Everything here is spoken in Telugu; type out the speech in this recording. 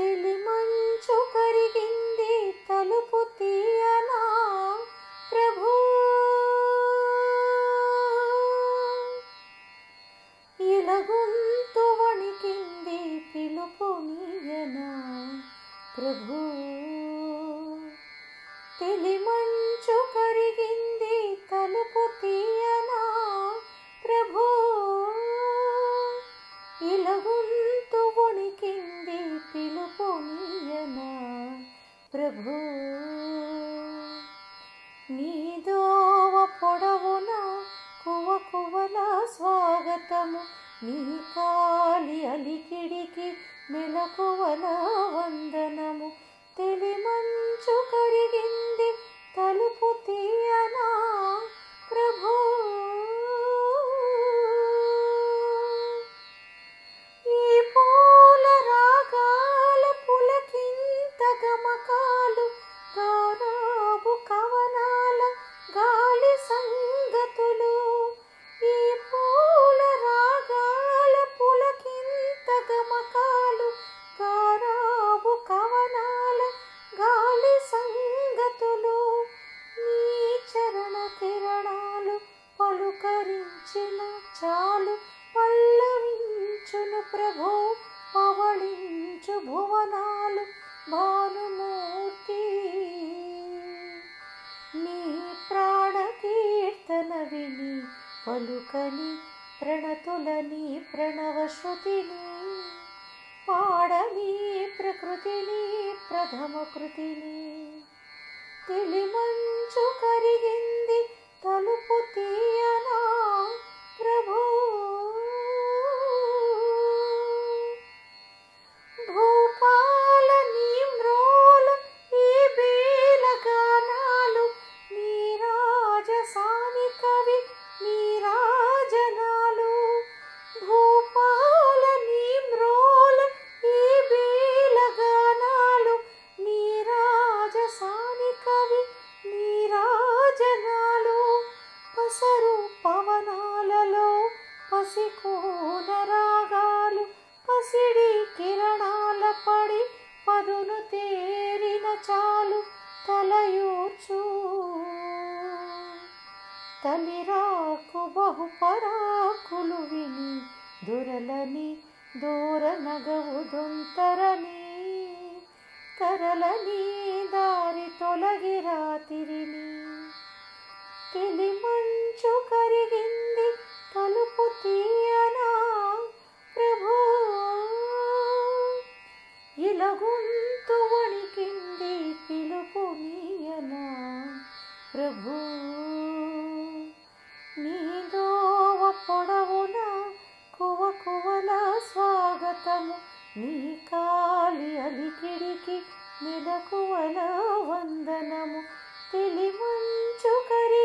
తెలిమంచు కరిగింది తలుపు తీయనా ప్రభు, ఇలగొంతు వణికింది పిలుపు నీయనా ప్రభు. తెలిమంచు కరిగింది తలుపు తీయనా ప్రభు, ఇలగొంతు వణికింది పిలుపు నీయనా ప్రభు. నీదోవ పొడవున కువకువల స్వాగతము, నీ కాలి అలికిడికి మెలకువల వందనము. తెలిమంచు కరిగింది తలుపు తీయనా ప్రభు, ఈ పూల రాగాల పులకింత గమకాలు, గారాబు కవనాల గాలి సంగతులు. ఈ పూల రాగాల పులకింత గమకాలు, గారాబు కవనాల గాలి సంగతులు. నీ చరణ కిరణాలు పలుకరించిన చాలు, పల్లవించును ప్రభు పవళించు భువనాలు. భానుమూర్తి నీ ప్రాణ కీర్తన విని పలుకని ప్రణతులని ప్రణవశ్రుతిని, పాడని ప్రకృతిని ప్రథమ కృతిని. తెలిమంచు కరిగింది తలుపు తీయనా ప్రభు, భూపాల నీ మ్రోల ఈ బేల గానాలు, నీ రాజసాని కవి నీ రాజనాలు. భూపాల నీ మ్రోల ఈ బేల గానాలు, నీ రాజసాని కవి నీ రాజనాలు. పసరు పవనాలలో పసికోన రాగాలు, పసిడి కిరణాల పడి పదును తేరిన చాలు, తలయూర్చు తలిరాకు బహుపరాకులు విని దొరలని దూర నగవు దొంతరని, తరలని దారి తొలగి రాతిరిని. తెలిమంచు కరిగింది తలుపు తీయనా ప్రభు, ఇలగొంతు వణికింది పిలుపు నీయనా ప్రభు. నీదోవ పొడవున కువకువల స్వాగతము, నీ కాలి అలికిడికి మెలకువల వందనము. తెలిమంచు కరి